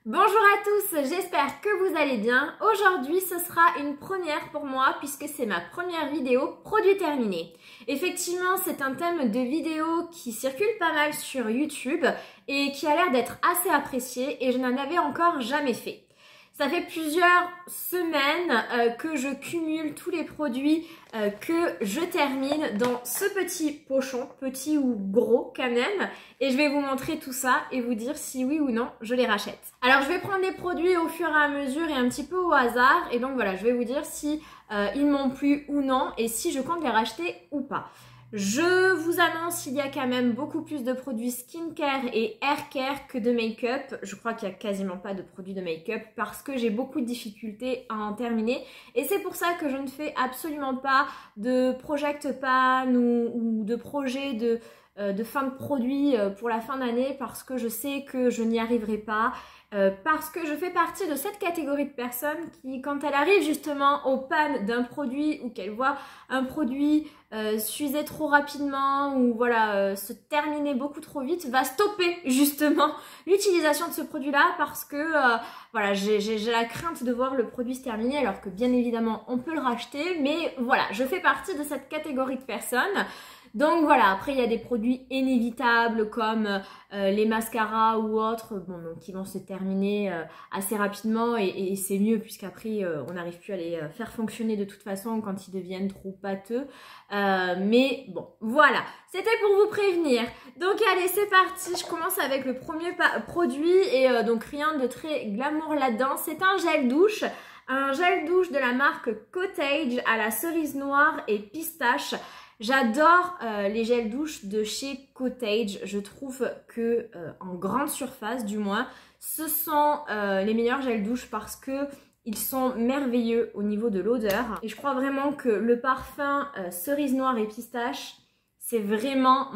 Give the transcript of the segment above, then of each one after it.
Bonjour à tous, j'espère que vous allez bien. Aujourd'hui, ce sera une première pour moi puisque c'est ma première vidéo produit terminé. Effectivement, c'est un thème de vidéo qui circule pas mal sur YouTube et qui a l'air d'être assez apprécié et je n'en avais encore jamais fait. Ça fait plusieurs semaines que je cumule tous les produits que je termine dans ce petit pochon, petit ou gros quand même. Et je vais vous montrer tout ça et vous dire si oui ou non je les rachète. Alors je vais prendre les produits au fur et à mesure et un petit peu au hasard. Et donc voilà, je vais vous dire si ils m'ont plu ou non et si je compte les racheter ou pas. Je vous annonce, il y a quand même beaucoup plus de produits skincare et haircare que de make-up. Je crois qu'il n'y a quasiment pas de produits de make-up parce que j'ai beaucoup de difficultés à en terminer. Et c'est pour ça que je ne fais absolument pas de project pan ou de projet de fin de produit pour la fin d'année parce que je sais que je n'y arriverai pas. Parce que je fais partie de cette catégorie de personnes qui, quand elle arrive justement au pan d'un produit ou qu'elle voit un produit s'user trop rapidement ou voilà se terminer beaucoup trop vite, va stopper justement l'utilisation de ce produit-là parce que voilà, j'ai la crainte de voir le produit se terminer alors que bien évidemment on peut le racheter, mais voilà, je fais partie de cette catégorie de personnes. Donc voilà, après il y a des produits inévitables comme les mascaras ou autres, bon, donc, qui vont se terminer assez rapidement et c'est mieux puisqu'après on n'arrive plus à les faire fonctionner de toute façon quand ils deviennent trop pâteux. Mais bon, voilà, c'était pour vous prévenir. Donc allez, c'est parti, je commence avec le premier produit et donc rien de très glamour là-dedans. C'est un gel douche. Un gel douche de la marque Cottage à la cerise noire et pistache. J'adore les gels douche de chez Cottage. Je trouve que en grande surface du moins, ce sont les meilleurs gels douche parce que ils sont merveilleux au niveau de l'odeur. Et je crois vraiment que le parfum cerise noire et pistache, c'est vraiment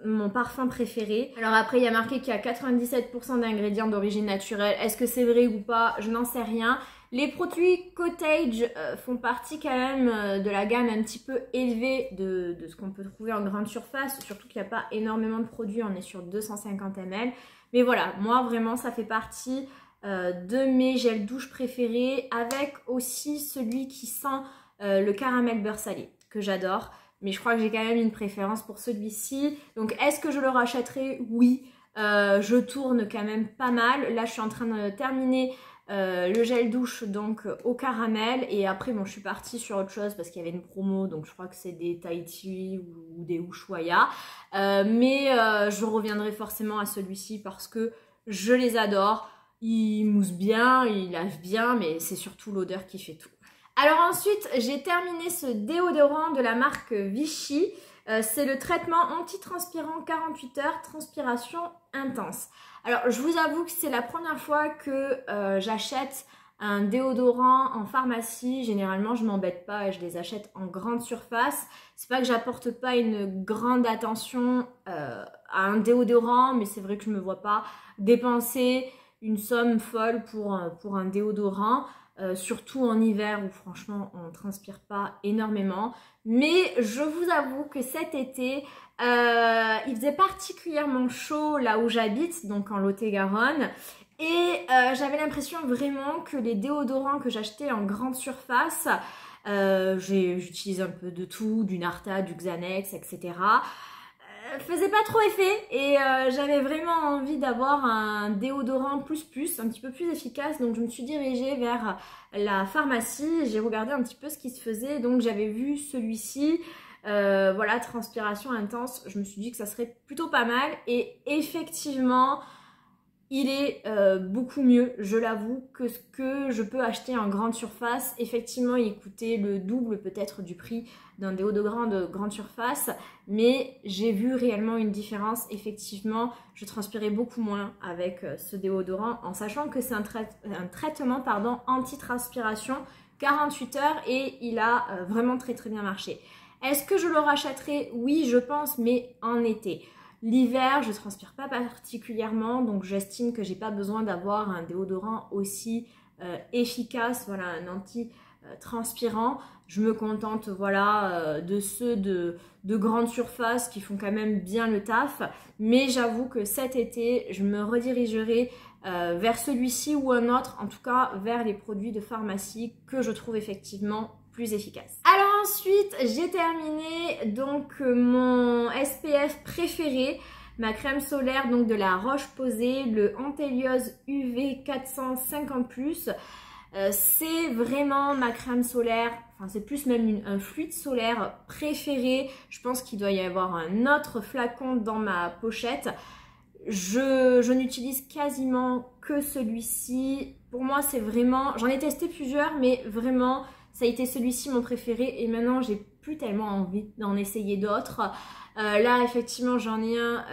mon parfum préféré. Alors après, il y a marqué qu'il y a 97% d'ingrédients d'origine naturelle. Est-ce que c'est vrai ou pas? Je n'en sais rien. Les produits Cottage font partie quand même de la gamme un petit peu élevée de ce qu'on peut trouver en grande surface. Surtout qu'il n'y a pas énormément de produits, on est sur 250 ml. Mais voilà, moi vraiment ça fait partie de mes gels douche préférés. Avec aussi celui qui sent le caramel beurre salé, que j'adore. Mais je crois que j'ai quand même une préférence pour celui-ci. Donc est-ce que je le rachèterai? Oui. Je tourne quand même pas mal. Là je suis en train de terminer le gel douche donc au caramel et après bon je suis partie sur autre chose parce qu'il y avait une promo, donc je crois que c'est des Tahiti ou des Ushuaïa, mais je reviendrai forcément à celui-ci parce que je les adore. Ils moussent bien, ils lavent bien, mais c'est surtout l'odeur qui fait tout. Alors ensuite j'ai terminé ce déodorant de la marque Vichy. C'est le traitement anti-transpirant 48 heures, transpiration intense. Alors je vous avoue que c'est la première fois que j'achète un déodorant en pharmacie. Généralement je m'embête pas et je les achète en grande surface. C'est pas que j'apporte pas une grande attention à un déodorant, mais c'est vrai que je me vois pas dépenser une somme folle pour un déodorant. Surtout en hiver où franchement on ne transpire pas énormément. Mais je vous avoue que cet été, il faisait particulièrement chaud là où j'habite, donc en Lot-et-Garonne. Et j'avais l'impression vraiment que les déodorants que j'achetais en grande surface, j'utilise un peu de tout, du Narta, du Xanax, etc. Faisait pas trop effet et j'avais vraiment envie d'avoir un déodorant un petit peu plus efficace, donc je me suis dirigée vers la pharmacie, j'ai regardé un petit peu ce qui se faisait, donc j'avais vu celui-ci, voilà, transpiration intense, je me suis dit que ça serait plutôt pas mal et effectivement il est beaucoup mieux, je l'avoue, que ce que je peux acheter en grande surface. Effectivement, il coûtait le double peut-être du prix d'un déodorant de grande surface, mais j'ai vu réellement une différence. Effectivement, je transpirais beaucoup moins avec ce déodorant, en sachant que c'est un traitement anti-transpiration 48 heures et il a vraiment très bien marché. Est-ce que je le rachèterai? Oui, je pense, mais en été. L'hiver, je ne transpire pas particulièrement, donc j'estime que j'ai pas besoin d'avoir un déodorant aussi efficace, voilà, un anti-transpirant. Je me contente, voilà, de ceux de grande surface qui font quand même bien le taf. Mais j'avoue que cet été, je me redirigerai vers celui-ci ou un autre, en tout cas vers les produits de pharmacie que je trouve effectivement plus efficaces. Alors ensuite, j'ai terminé donc mon SPF préféré, ma crème solaire donc de la Roche-Posay, le Anteliose UV 450+. C'est vraiment ma crème solaire, enfin c'est plus même un fluide solaire préféré. Je pense qu'il doit y avoir un autre flacon dans ma pochette. Je n'utilise quasiment que celui-ci. Pour moi c'est vraiment, j'en ai testé plusieurs mais vraiment ça a été celui-ci mon préféré et maintenant j'ai plus tellement envie d'en essayer d'autres. Là effectivement j'en ai un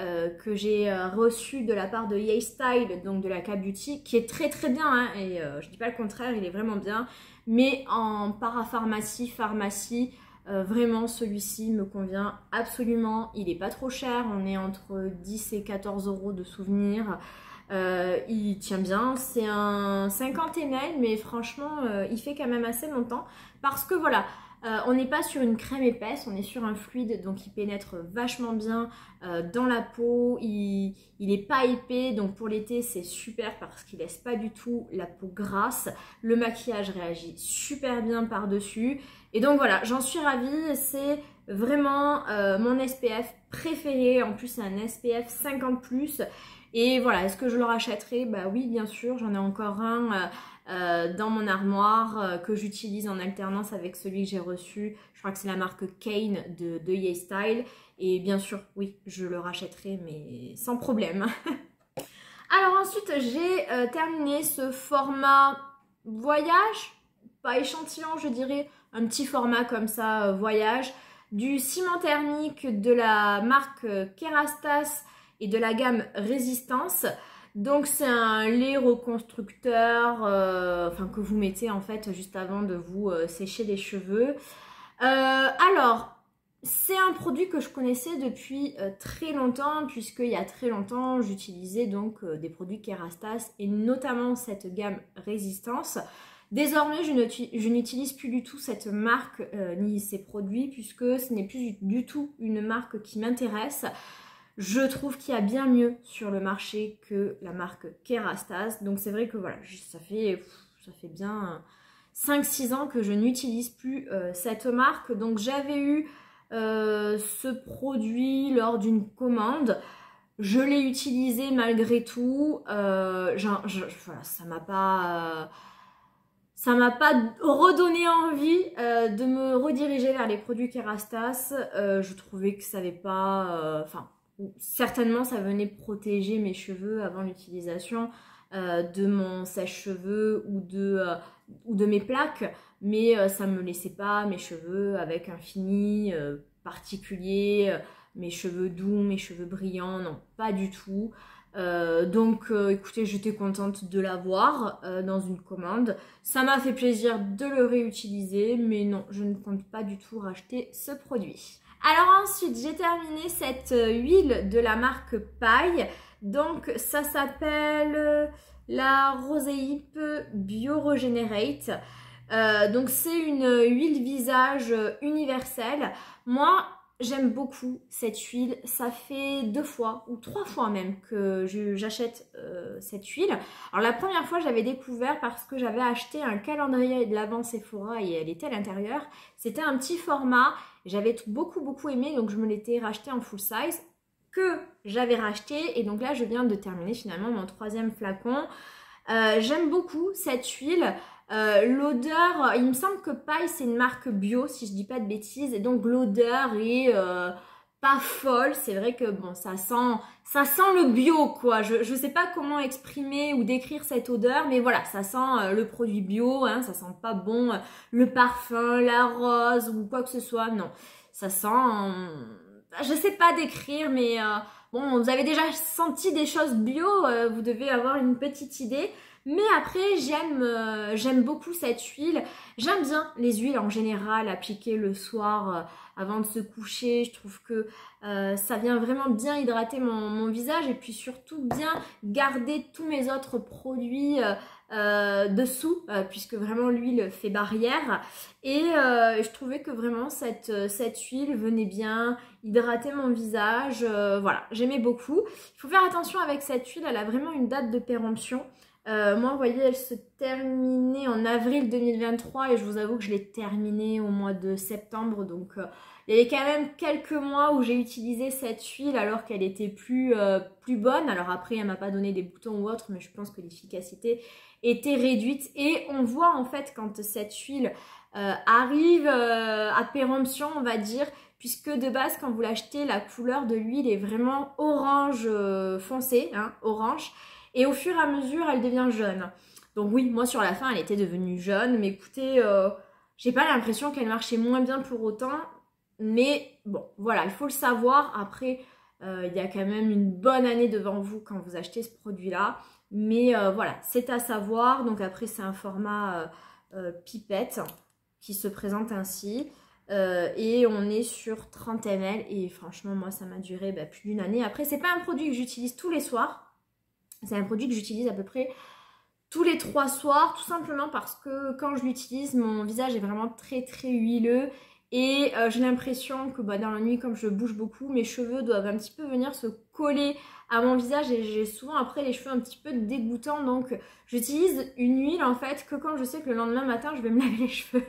que j'ai reçu de la part de YayStyle, donc de la K-Beauty, qui est très très bien hein, et je dis pas le contraire, il est vraiment bien, mais en parapharmacie, pharmacie, vraiment celui-ci me convient absolument. Il est pas trop cher, on est entre 10 et 14 € de souvenir. Il tient bien, c'est un 50 ml mais franchement il fait quand même assez longtemps parce que voilà, on n'est pas sur une crème épaisse, on est sur un fluide donc il pénètre vachement bien dans la peau, il est pas épais donc pour l'été c'est super parce qu'il laisse pas du tout la peau grasse, le maquillage réagit super bien par dessus et donc voilà, j'en suis ravie, c'est vraiment mon SPF préféré, en plus c'est un SPF 50+. Et voilà, est-ce que je le rachèterai? Bah oui, bien sûr, j'en ai encore un dans mon armoire que j'utilise en alternance avec celui que j'ai reçu. Je crois que c'est la marque Kane de YayStyle. Et bien sûr, oui, je le rachèterai, mais sans problème. Alors ensuite, j'ai terminé ce format voyage, pas échantillon, je dirais, un petit format comme ça, voyage, du ciment thermique de la marque Kerastase et de la gamme Résistance. Donc c'est un lait reconstructeur enfin, que vous mettez en fait juste avant de vous sécher les cheveux. Alors c'est un produit que je connaissais depuis très longtemps, puisqu'il y a très longtemps j'utilisais donc des produits Kerastase et notamment cette gamme Résistance. Désormais, je n'utilise plus du tout cette marque ni ces produits, puisque ce n'est plus du tout une marque qui m'intéresse. Je trouve qu'il y a bien mieux sur le marché que la marque Kerastase. Donc c'est vrai que voilà, ça fait bien 5-6 ans que je n'utilise plus cette marque. Donc j'avais eu ce produit lors d'une commande. Je l'ai utilisé malgré tout. Voilà, ça m'a pas redonné envie de me rediriger vers les produits Kerastase. Je trouvais que ça n'avait pas... Enfin, certainement ça venait protéger mes cheveux avant l'utilisation de mon sèche-cheveux ou de mes plaques, mais ça ne me laissait pas mes cheveux avec un fini particulier, mes cheveux doux, mes cheveux brillants, non, pas du tout. Donc écoutez, j'étais contente de l'avoir dans une commande. Ça m'a fait plaisir de le réutiliser, mais non, je ne compte pas du tout racheter ce produit. Alors ensuite, j'ai terminé cette huile de la marque Paille. Donc ça s'appelle la Rosehip Bio Regenerate. Donc c'est une huile visage universelle. Moi, j'aime beaucoup cette huile, ça fait 2 fois ou 3 fois même que j'achète cette huile. Alors la première fois j'avais découvert parce que j'avais acheté un calendrier de l'Avent Sephora et elle était à l'intérieur. C'était un petit format, j'avais beaucoup aimé donc je me l'étais racheté en full size que j'avais racheté et donc là je viens de terminer finalement mon 3e flacon. J'aime beaucoup cette huile. L'odeur, il me semble que Paille c'est une marque bio si je dis pas de bêtises et donc l'odeur est pas folle, c'est vrai que bon ça sent le bio quoi, je sais pas comment exprimer ou décrire cette odeur mais voilà ça sent le produit bio, hein, ça sent pas bon le parfum, la rose ou quoi que ce soit, non ça sent, je sais pas décrire mais bon vous avez déjà senti des choses bio, vous devez avoir une petite idée. Mais après, j'aime beaucoup cette huile. J'aime bien les huiles en général appliquées le soir avant de se coucher. Je trouve que ça vient vraiment bien hydrater mon visage et puis surtout bien garder tous mes autres produits dessous puisque vraiment l'huile fait barrière. Et je trouvais que vraiment cette huile venait bien hydrater mon visage. Voilà, j'aimais beaucoup. Il faut faire attention avec cette huile, elle a vraiment une date de péremption. Moi, vous voyez, elle se terminait en avril 2023 et je vous avoue que je l'ai terminée au mois de septembre. Donc, il y avait quand même quelques mois où j'ai utilisé cette huile alors qu'elle était plus bonne. Alors après, elle m'a pas donné des boutons ou autre, mais je pense que l'efficacité était réduite. Et on voit en fait quand cette huile arrive à péremption, on va dire, puisque de base, quand vous l'achetez, la couleur de l'huile est vraiment orange foncé, hein, orange. Et au fur et à mesure, elle devient jaune. Donc oui, moi sur la fin, elle était devenue jaune. Mais écoutez, j'ai pas l'impression qu'elle marchait moins bien pour autant. Mais bon, voilà, il faut le savoir. Après, il y a quand même une bonne année devant vous quand vous achetez ce produit-là. Mais voilà, c'est à savoir. Donc après, c'est un format pipette qui se présente ainsi. Et on est sur 30 ml. Et franchement, moi, ça m'a duré plus d'une année. Après, c'est pas un produit que j'utilise tous les soirs. C'est un produit que j'utilise à peu près tous les 3 soirs, tout simplement parce que quand je l'utilise, mon visage est vraiment très très huileux et j'ai l'impression que dans la nuit, comme je bouge beaucoup, mes cheveux doivent un petit peu venir se coller à mon visage et j'ai souvent après les cheveux un petit peu dégoûtants. Donc j'utilise une huile en fait que quand je sais que le lendemain matin, je vais me laver les cheveux.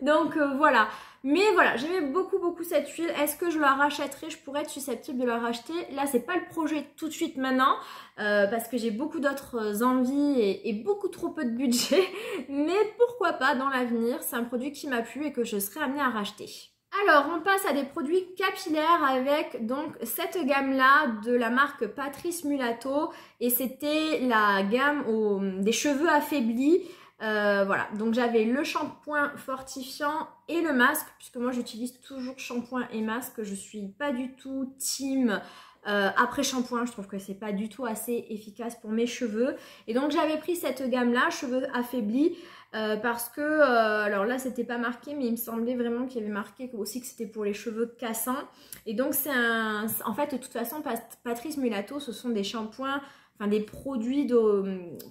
Donc voilà. Mais voilà, j'aimais beaucoup cette huile. Est-ce que je la rachèterai? Je pourrais être susceptible de la racheter. Là, c'est pas le projet tout de suite maintenant parce que j'ai beaucoup d'autres envies et beaucoup trop peu de budget. Mais pourquoi pas dans l'avenir? C'est un produit qui m'a plu et que je serai amenée à racheter. Alors, on passe à des produits capillaires avec donc cette gamme-là de la marque Patrice Mulato et c'était la gamme des cheveux affaiblis. Voilà, donc j'avais le shampoing fortifiant et le masque, puisque moi j'utilise toujours shampoing et masque, je suis pas du tout team après shampoing, je trouve que c'est pas du tout assez efficace pour mes cheveux. Et donc j'avais pris cette gamme là, cheveux affaiblis, parce que, alors là c'était pas marqué, mais il me semblait vraiment qu'il y avait marqué aussi que c'était pour les cheveux cassants. Et donc c'est en fait de toute façon Patrice Mulato, ce sont des shampoings, enfin des produits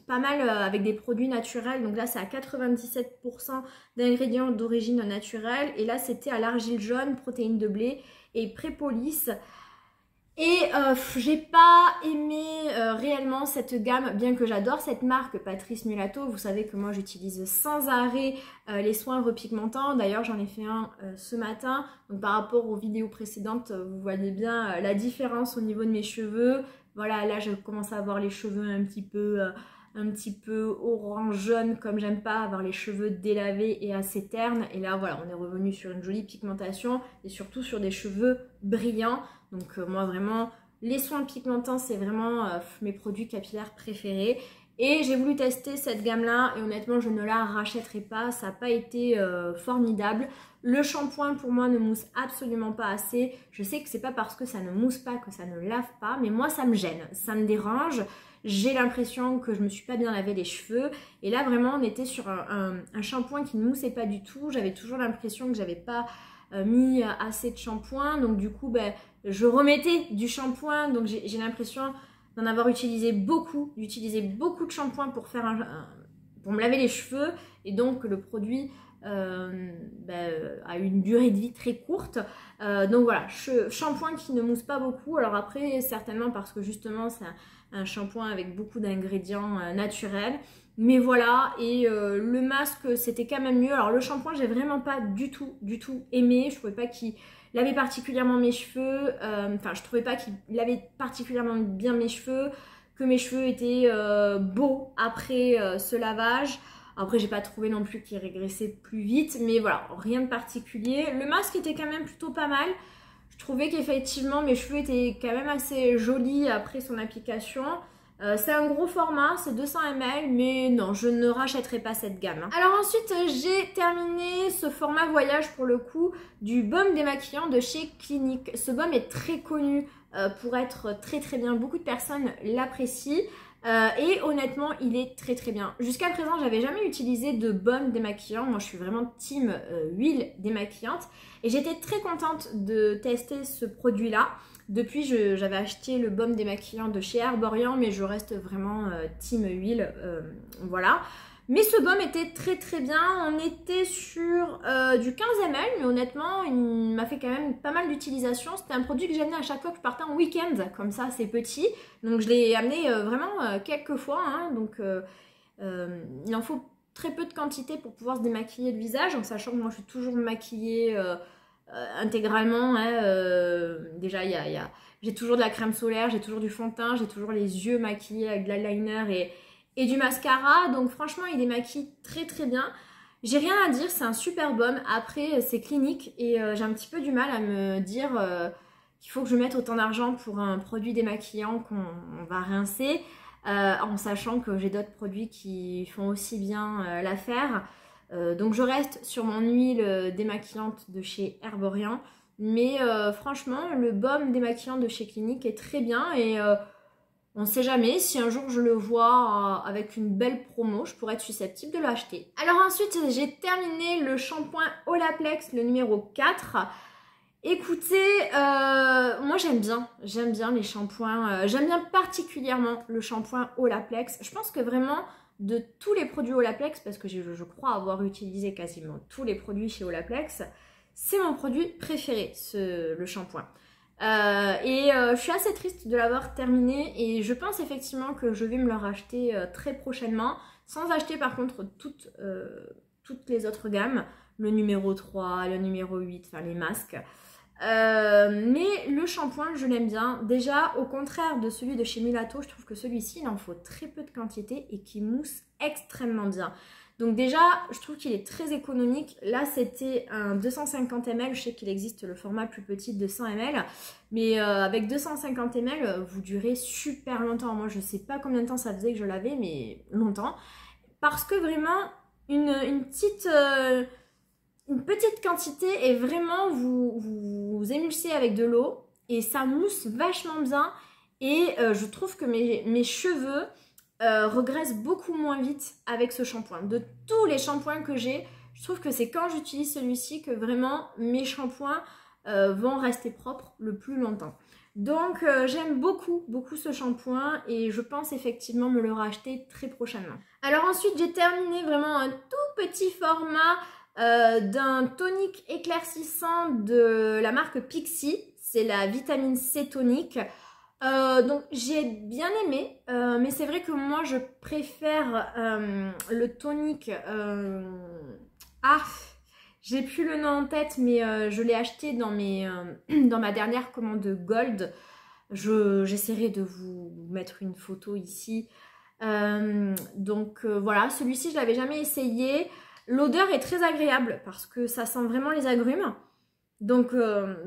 pas mal avec des produits naturels. Donc là c'est à 97% d'ingrédients d'origine naturelle. Et là c'était à l'argile jaune, protéines de blé et prépolis. Et j'ai pas aimé réellement cette gamme, bien que j'adore cette marque Patrice Mulato. Vous savez que moi j'utilise sans arrêt les soins repigmentants. D'ailleurs j'en ai fait un ce matin. Donc par rapport aux vidéos précédentes, vous voyez bien la différence au niveau de mes cheveux. Voilà, là je commence à avoir les cheveux un petit peu orange jaune, comme j'aime pas avoir les cheveux délavés et assez ternes. Et là voilà, on est revenu sur une jolie pigmentation et surtout sur des cheveux brillants. Donc moi vraiment, les soins pigmentants c'est vraiment mes produits capillaires préférés. Et j'ai voulu tester cette gamme là et honnêtement je ne la rachèterai pas, ça n'a pas été formidable. Le shampoing pour moi ne mousse absolument pas assez. Je sais que c'est pas parce que ça ne mousse pas que ça ne lave pas, mais moi ça me gêne, ça me dérange. J'ai l'impression que je me suis pas bien lavé les cheveux. Et là vraiment on était sur un shampoing qui ne moussait pas du tout. J'avais toujours l'impression que j'avais pas mis assez de shampoing. Donc du coup je remettais du shampoing. Donc j'ai l'impression d'en avoir utilisé beaucoup. D'utiliser beaucoup de shampoing pour faire pour me laver les cheveux. Et donc le produit a une durée de vie très courte. Donc voilà, shampoing qui ne mousse pas beaucoup. Alors après certainement parce que justement c'est un shampoing avec beaucoup d'ingrédients naturels. Mais voilà, et le masque c'était quand même mieux. Alors le shampoing j'ai vraiment pas du tout aimé. Je trouvais pas qu'il lavait particulièrement mes cheveux. Enfin je trouvais pas qu'il lavait particulièrement bien mes cheveux. Que mes cheveux étaient beaux après ce lavage. Après j'ai pas trouvé non plus qu'il régressait plus vite. Mais voilà, rien de particulier. Le masque était quand même plutôt pas mal. Je trouvais qu'effectivement mes cheveux étaient quand même assez jolis après son application. C'est un gros format, c'est 200 ml, mais non, je ne rachèterai pas cette gamme. Alors ensuite, j'ai terminé ce format voyage pour le coup du baume démaquillant de chez Clinique. Ce baume est très connu pour être très bien, beaucoup de personnes l'apprécient. Et honnêtement, il est très très bien. Jusqu'à présent, j'avais jamais utilisé de baume démaquillant. Moi, je suis vraiment team huile démaquillante. Et j'étais très contente de tester ce produit-là. Depuis, j'avais acheté le baume démaquillant de chez Herborian, mais je reste vraiment team huile. Voilà. Mais ce baume était très très bien. On était sur du 15 ml, mais honnêtement, il m'a fait quand même pas mal d'utilisation. C'était un produit que j'amenais à chaque fois que je partais en week-end, comme ça, c'est petit. Donc je l'ai amené vraiment quelques fois. Hein. Donc il en faut très peu de quantité pour pouvoir se démaquiller le visage, en sachant que moi je suis toujours maquillée intégralement. Hein. Déjà, j'ai toujours de la crème solaire, j'ai toujours du fond de teint, j'ai toujours les yeux maquillés avec de l'eyeliner et du mascara. Donc franchement, il démaquille très très bien. J'ai rien à dire, c'est un super baume. Après, c'est clinique et j'ai un petit peu du mal à me dire qu'il faut que je mette autant d'argent pour un produit démaquillant qu'on va rincer, en sachant que j'ai d'autres produits qui font aussi bien l'affaire. Donc je reste sur mon huile démaquillante de chez Herborian. Mais franchement, le baume démaquillant de chez Clinique est très bien et on ne sait jamais, si un jour je le vois avec une belle promo, je pourrais être susceptible de l'acheter. Alors ensuite, j'ai terminé le shampoing Olaplex, le numéro 4. Écoutez, moi j'aime bien les shampoings, j'aime bien particulièrement le shampoing Olaplex. Je pense que vraiment, de tous les produits Olaplex, parce que je crois avoir utilisé quasiment tous les produits chez Olaplex, c'est mon produit préféré, le shampoing. Je suis assez triste de l'avoir terminé et je pense effectivement que je vais me le racheter très prochainement, sans acheter par contre toutes les autres gammes, le numéro 3, le numéro 8, enfin les masques. Mais le shampoing, je l'aime bien. Déjà, au contraire de celui de chez Milato, je trouve que celui-ci, il en faut très peu de quantité et qui mousse extrêmement bien. Donc déjà, je trouve qu'il est très économique. Là, c'était un 250 ml. Je sais qu'il existe le format plus petit de 100 ml. Mais avec 250 ml, vous durez super longtemps. Moi, je ne sais pas combien de temps ça faisait que je l'avais, mais longtemps. Parce que vraiment, une petite quantité et vraiment, vous émulsez avec de l'eau. Et ça mousse vachement bien. Et je trouve que mes cheveux regraisse beaucoup moins vite avec ce shampoing. De tous les shampoings que j'ai, je trouve que c'est quand j'utilise celui-ci que vraiment mes shampoings vont rester propres le plus longtemps. Donc j'aime beaucoup ce shampoing et je pense effectivement me le racheter très prochainement. Alors ensuite j'ai terminé vraiment un tout petit format d'un tonique éclaircissant de la marque Pixi. C'est la vitamine C tonique. Donc j'ai bien aimé, mais c'est vrai que moi je préfère le tonique, j'ai plus le nom en tête, mais je l'ai acheté dans ma dernière commande Gold. J'essaierai de vous mettre une photo ici. Voilà, celui-ci je l'avais jamais essayé. L'odeur est très agréable parce que ça sent vraiment les agrumes. Donc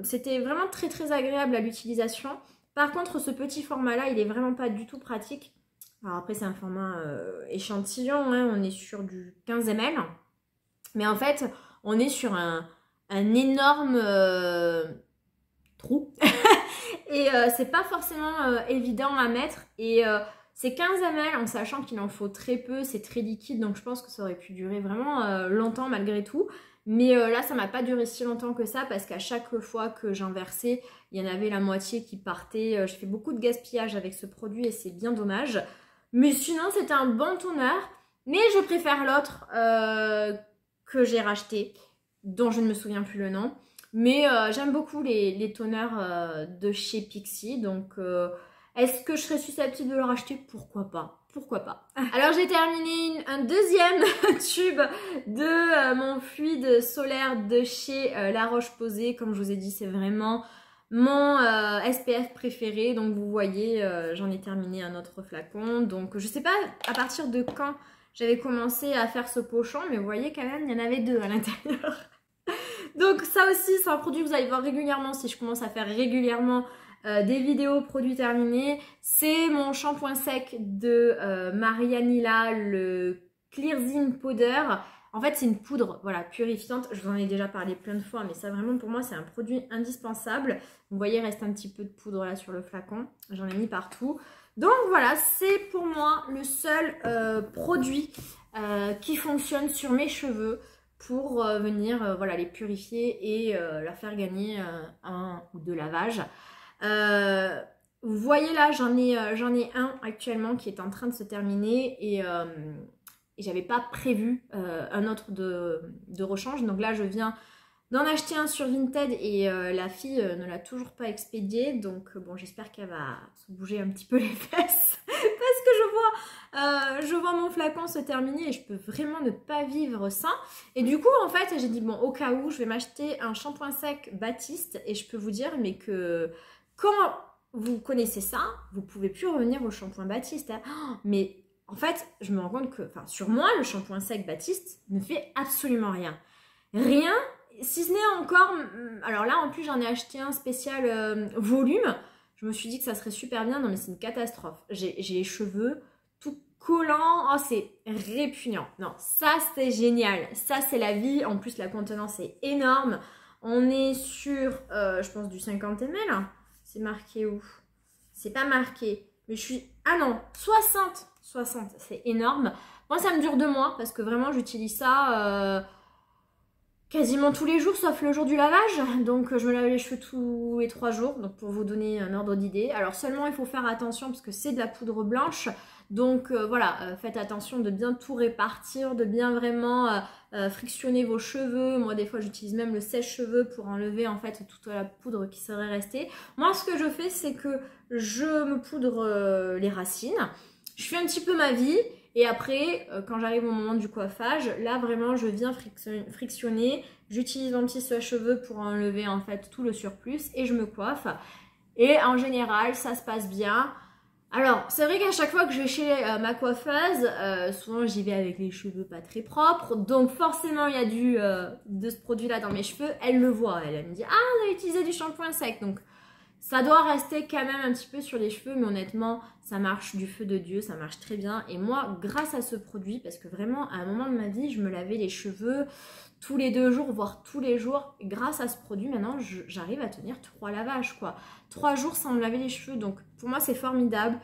c'était vraiment très très agréable à l'utilisation. Par contre, ce petit format-là, il est vraiment pas du tout pratique. Alors après, c'est un format échantillon, hein, on est sur du 15 ml. Mais en fait, on est sur un énorme trou. Et c'est pas forcément évident à mettre. Et c'est 15 ml en sachant qu'il en faut très peu, c'est très liquide. Donc je pense que ça aurait pu durer vraiment longtemps malgré tout. Mais là, ça m'a pas duré si longtemps que ça parce qu'à chaque fois que j'en versais, il y en avait la moitié qui partait. Je fais beaucoup de gaspillage avec ce produit et c'est bien dommage. Mais sinon, c'était un bon toner. Mais je préfère l'autre que j'ai racheté, dont je ne me souviens plus le nom. Mais j'aime beaucoup les toners de chez Pixi. Donc, est-ce que je serais susceptible de le racheter? Pourquoi pas? Pourquoi pas. Alors j'ai terminé un deuxième tube de mon fluide solaire de chez La Roche-Posay. Comme je vous ai dit, c'est vraiment mon SPF préféré. Donc vous voyez, j'en ai terminé un autre flacon. Donc je sais pas à partir de quand j'avais commencé à faire ce pochon, mais vous voyez quand même, il y en avait deux à l'intérieur. Donc ça aussi, c'est un produit que vous allez voir régulièrement si je commence à faire régulièrement des vidéos produits terminés. C'est mon shampoing sec de Marianila, le Cleansing Powder. En fait, c'est une poudre, voilà, purifiante. Je vous en ai déjà parlé plein de fois, mais ça vraiment pour moi, c'est un produit indispensable. Vous voyez, il reste un petit peu de poudre là sur le flacon. J'en ai mis partout. Donc voilà, c'est pour moi le seul produit qui fonctionne sur mes cheveux pour venir voilà, les purifier et leur faire gagner un ou deux lavages. Vous voyez là, j'en ai un actuellement qui est en train de se terminer et j'avais pas prévu un autre de rechange. Donc là, je viens d'en acheter un sur Vinted et la fille ne l'a toujours pas expédié. Donc bon, j'espère qu'elle va se bouger un petit peu les fesses parce que je vois mon flacon se terminer et je peux vraiment ne pas vivre sans. Et du coup, en fait, j'ai dit bon, au cas où, je vais m'acheter un shampoing sec Baptiste et je peux vous dire mais que quand vous connaissez ça, vous pouvez plus revenir au shampoing Baptiste. Hein. Oh, mais en fait, je me rends compte que, enfin, sur moi, le shampoing sec Baptiste ne fait absolument rien. Rien, si ce n'est encore... Alors là, en plus, j'en ai acheté un spécial volume. Je me suis dit que ça serait super bien. Non, mais c'est une catastrophe. J'ai les cheveux tout collants. Oh, c'est répugnant. Non, ça, c'est génial. Ça, c'est la vie. En plus, la contenance est énorme. On est sur, je pense, du 50 ml. C'est marqué où? C'est pas marqué. Mais je suis... Ah non, 60. 60, c'est énorme. Moi, ça me dure 2 mois parce que vraiment, j'utilise ça quasiment tous les jours, sauf le jour du lavage. Donc, je me lave les cheveux tous les 3 jours. Donc, pour vous donner un ordre d'idée. Alors, seulement, il faut faire attention parce que c'est de la poudre blanche. Donc, voilà, faites attention de bien tout répartir, de bien vraiment frictionner vos cheveux. Moi, des fois, j'utilise même le sèche-cheveux pour enlever, en fait, toute la poudre qui serait restée. Moi, ce que je fais, c'est que je me poudre les racines. Je fais un petit peu ma vie. Et après, quand j'arrive au moment du coiffage, là, vraiment, je viens frictionner. J'utilise mon petit sèche-cheveux pour enlever, en fait, tout le surplus. Et je me coiffe. Et en général, ça se passe bien. Alors, c'est vrai qu'à chaque fois que je vais chez ma coiffeuse, souvent j'y vais avec les cheveux pas très propres. Donc forcément, il y a de ce produit-là dans mes cheveux. Elle le voit, elle me dit « Ah, on a utilisé du shampoing sec ». Donc, ça doit rester quand même un petit peu sur les cheveux. Mais honnêtement, ça marche du feu de Dieu, ça marche très bien. Et moi, grâce à ce produit, parce que vraiment, à un moment de ma vie, je me lavais les cheveux tous les 2 jours, voire tous les jours. Grâce à ce produit, maintenant, j'arrive à tenir 3 lavages, quoi. 3 jours sans me laver les cheveux. Donc, pour moi, c'est formidable.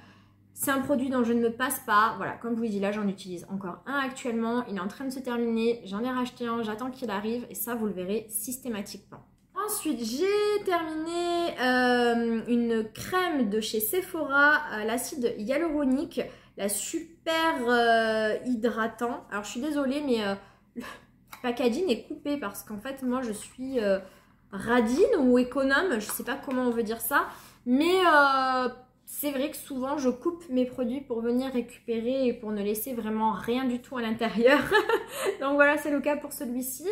C'est un produit dont je ne me passe pas. Voilà, comme je vous dis, là, j'en utilise encore un actuellement. Il est en train de se terminer. J'en ai racheté un. J'attends qu'il arrive. Et ça, vous le verrez systématiquement. Ensuite, j'ai terminé une crème de chez Sephora, l'acide hyaluronique, la super hydratant. Alors, je suis désolée, mais le packaging est coupé parce qu'en fait, moi, je suis radine ou économe. Je ne sais pas comment on veut dire ça. Mais c'est vrai que souvent, je coupe mes produits pour venir récupérer et pour ne laisser vraiment rien du tout à l'intérieur. Donc voilà, c'est le cas pour celui-ci.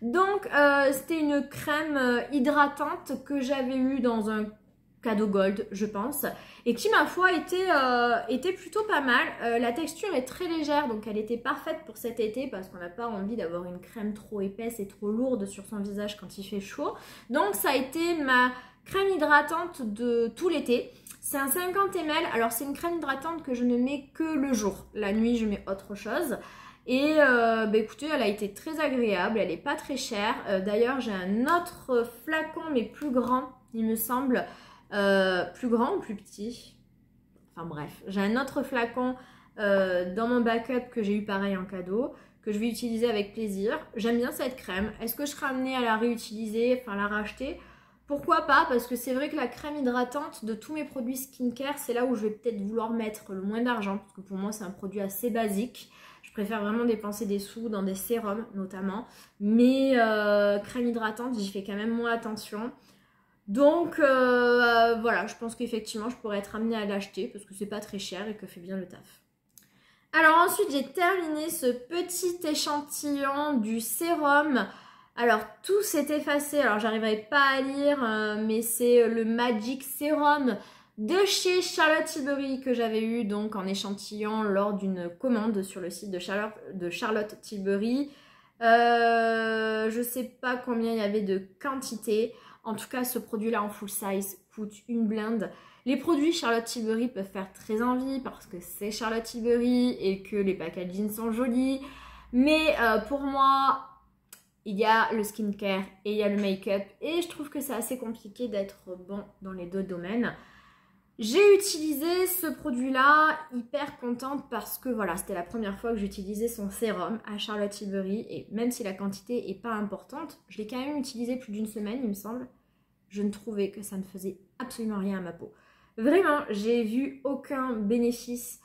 Donc, c'était une crème hydratante que j'avais eue dans un cadeau gold, je pense, et qui, ma foi, était plutôt pas mal. La texture est très légère, donc elle était parfaite pour cet été parce qu'on n'a pas envie d'avoir une crème trop épaisse et trop lourde sur son visage quand il fait chaud. Donc, ça a été ma crème hydratante de tout l'été. C'est un 50 ml. Alors, c'est une crème hydratante que je ne mets que le jour. La nuit, je mets autre chose. Et bah écoutez, elle a été très agréable. Elle n'est pas très chère. D'ailleurs, j'ai un autre flacon, mais plus grand, il me semble. Plus grand ou plus petit? Enfin bref, j'ai un autre flacon dans mon backup que j'ai eu pareil en cadeau, que je vais utiliser avec plaisir. J'aime bien cette crème. Est-ce que je serai amenée à la réutiliser, enfin la racheter? Pourquoi pas? Parce que c'est vrai que la crème hydratante de tous mes produits skincare, c'est là où je vais peut-être vouloir mettre le moins d'argent, parce que pour moi c'est un produit assez basique. Je préfère vraiment dépenser des sous dans des sérums notamment. Mais crème hydratante, j'y fais quand même moins attention. Donc voilà, je pense qu'effectivement je pourrais être amenée à l'acheter parce que c'est pas très cher et que fait bien le taf. Alors ensuite j'ai terminé ce petit échantillon du sérum. Alors tout s'est effacé, alors j'arriverai pas à lire, mais c'est le Magic Serum de chez Charlotte Tilbury que j'avais eu donc en échantillon lors d'une commande sur le site de Charlotte Tilbury. Je sais pas combien il y avait de quantité. En tout cas, ce produit-là en full size coûte une blinde. Les produits Charlotte Tilbury peuvent faire très envie parce que c'est Charlotte Tilbury et que les packagings sont jolis. Mais pour moi, il y a le skincare et il y a le make-up. Et je trouve que c'est assez compliqué d'être bon dans les 2 domaines. J'ai utilisé ce produit-là, hyper contente parce que voilà, c'était la première fois que j'utilisais son sérum à Charlotte Tilbury et même si la quantité est pas importante, je l'ai quand même utilisé plus d'une semaine, il me semble. Je ne trouvais que ça ne faisait absolument rien à ma peau. Vraiment, j'ai vu aucun bénéfice.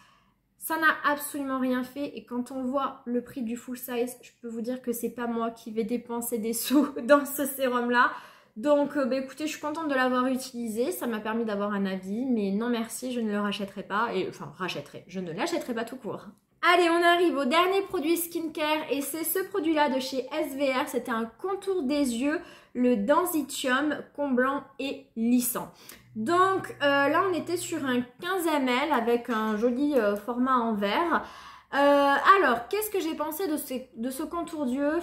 Ça n'a absolument rien fait et quand on voit le prix du full size, je peux vous dire que c'est pas moi qui vais dépenser des sous dans ce sérum-là. Donc bah écoutez, je suis contente de l'avoir utilisé, ça m'a permis d'avoir un avis, mais non merci, je ne le rachèterai pas, et enfin rachèterai, je ne l'achèterai pas tout court. Allez, on arrive au dernier produit skincare et c'est ce produit-là de chez SVR, c'était un contour des yeux, le Densitium comblant et lissant. Donc là on était sur un 15 ml avec un joli format en verre. Alors, qu'est-ce que j'ai pensé de ce contour d'yeux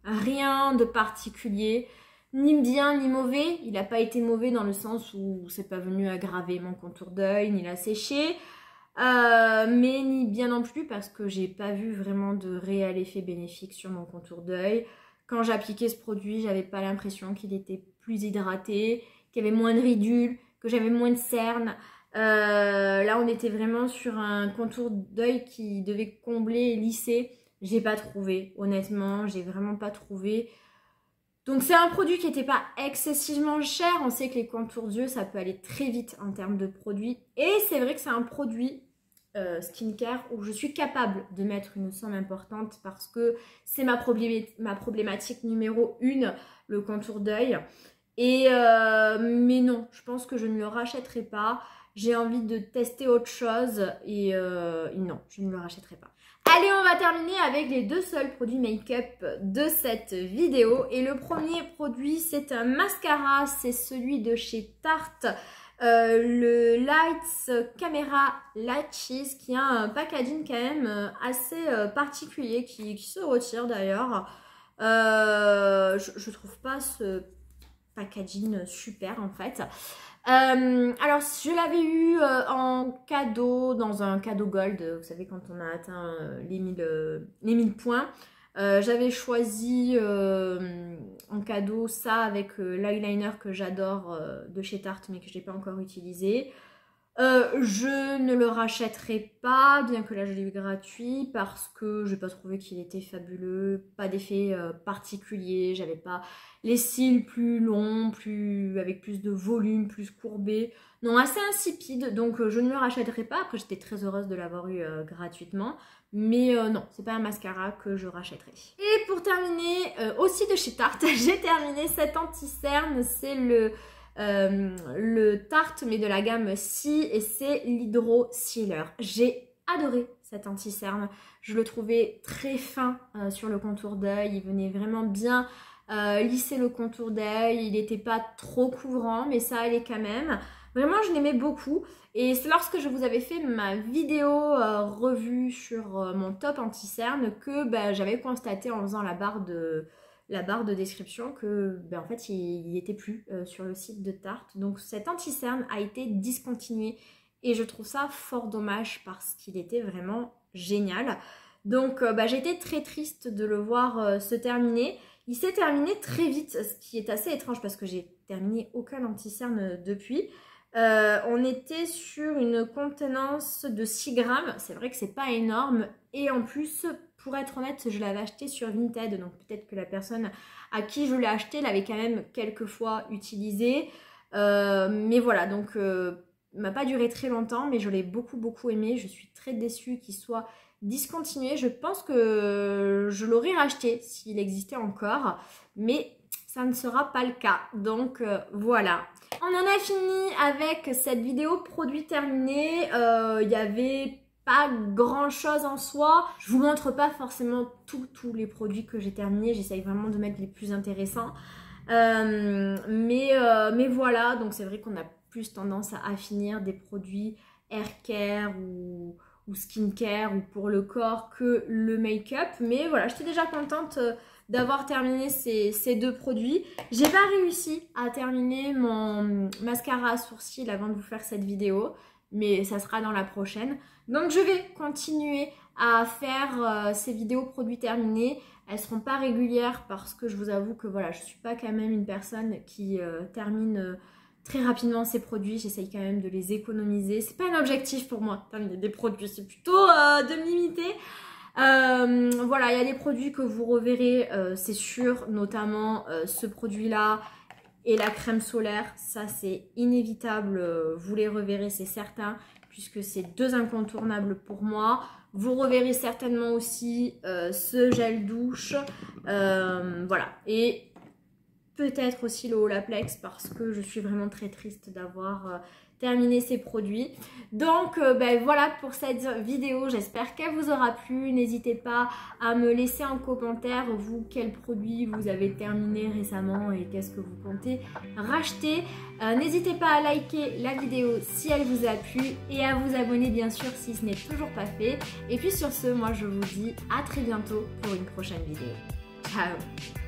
Rien de particulier, ni bien ni mauvais. Il n'a pas été mauvais dans le sens où c'est pas venu aggraver mon contour d'œil, ni l'assécher. Mais ni bien non plus parce que j'ai pas vu vraiment de réel effet bénéfique sur mon contour d'œil. Quand j'appliquais ce produit, j'avais pas l'impression qu'il était plus hydraté, qu'il y avait moins de ridules, que j'avais moins de cernes. Là, on était vraiment sur un contour d'œil qui devait combler et lisser. J'ai pas trouvé, honnêtement, j'ai vraiment pas trouvé. Donc c'est un produit qui n'était pas excessivement cher. On sait que les contours d'yeux, ça peut aller très vite en termes de produits. Et c'est vrai que c'est un produit skincare où je suis capable de mettre une somme importante parce que c'est ma problématique numéro 1, le contour d'œil. Mais non, je pense que je ne le rachèterai pas. J'ai envie de tester autre chose et non, je ne le rachèterai pas. Allez, on va terminer avec les deux seuls produits make-up de cette vidéo. Et le premier produit, c'est un mascara, c'est celui de chez Tarte, le Lights Camera Latches, qui a un packaging quand même assez particulier, qui se retire d'ailleurs. Je trouve pas ce packaging super en fait. Alors je l'avais eu en cadeau, dans un cadeau gold, vous savez quand on a atteint les 1000 points. J'avais choisi en cadeau ça avec l'eyeliner que j'adore de chez Tarte mais que je n'ai pas encore utilisé. Je ne le rachèterai pas, bien que là je l'ai eu gratuit, parce que je n'ai pas trouvé qu'il était fabuleux, pas d'effet particulier, j'avais pas les cils plus longs, avec plus de volume, plus courbés, non assez insipide, donc je ne le rachèterai pas. Après j'étais très heureuse de l'avoir eu gratuitement, mais non, c'est pas un mascara que je rachèterai. Et pour terminer, aussi de chez Tarte, j'ai terminé cet anti-cerne, c'est le Tarte mais de la gamme Si et c'est l'Hydro Sealer. J'ai adoré cet anti-cerne, je le trouvais très fin sur le contour d'œil, il venait vraiment bien lisser le contour d'œil, il n'était pas trop couvrant mais ça allait quand même. Vraiment je l'aimais beaucoup et c'est lorsque je vous avais fait ma vidéo revue sur mon top anti-cerne que j'avais constaté en faisant la barre de description que en fait il n'y était plus sur le site de Tarte. Donc cet anti-cerne a été discontinué et je trouve ça fort dommage parce qu'il était vraiment génial. Donc j'étais très triste de le voir se terminer. Il s'est terminé très vite, ce qui est assez étrange parce que j'ai terminé aucun anti-cerne depuis. On était sur une contenance de 6 grammes, c'est vrai que c'est pas énorme et en plus pour être honnête je l'avais acheté sur Vinted, donc peut-être que la personne à qui je l'ai acheté l'avait quand même quelques fois utilisé, mais voilà, donc m'a pas duré très longtemps mais je l'ai beaucoup aimé, je suis très déçue qu'il soit discontinué. Je pense que je l'aurais racheté s'il existait encore, mais ça ne sera pas le cas, donc voilà. On en a fini avec cette vidéo produit terminé. Il n'y avait pas grand chose en soi. Je vous montre pas forcément tous les produits que j'ai terminés. J'essaye vraiment de mettre les plus intéressants. Mais voilà, donc c'est vrai qu'on a plus tendance à finir des produits hair care ou skincare ou pour le corps que le make-up. Mais voilà, j'étais déjà contente d'avoir terminé ces deux produits. J'ai pas réussi à terminer mon mascara à sourcils avant de vous faire cette vidéo, mais ça sera dans la prochaine. Donc je vais continuer à faire ces vidéos produits terminés. Elles seront pas régulières parce que je vous avoue que voilà, je suis pas quand même une personne qui termine très rapidement ces produits, j'essaye quand même de les économiser. C'est pas un objectif pour moi, terminer des produits, c'est plutôt de me limiter. Voilà, il y a des produits que vous reverrez, c'est sûr, notamment ce produit-là et la crème solaire. Ça, c'est inévitable, vous les reverrez, c'est certain, puisque c'est deux incontournables pour moi. Vous reverrez certainement aussi ce gel douche, voilà, et peut-être aussi le Olaplex parce que je suis vraiment très triste d'avoir terminé ces produits. Donc ben, voilà pour cette vidéo, j'espère qu'elle vous aura plu. N'hésitez pas à me laisser en commentaire vous quels produits vous avez terminé récemment et qu'est-ce que vous comptez racheter. N'hésitez pas à liker la vidéo si elle vous a plu et à vous abonner bien sûr si ce n'est toujours pas fait. Et puis sur ce, moi je vous dis à très bientôt pour une prochaine vidéo. Ciao!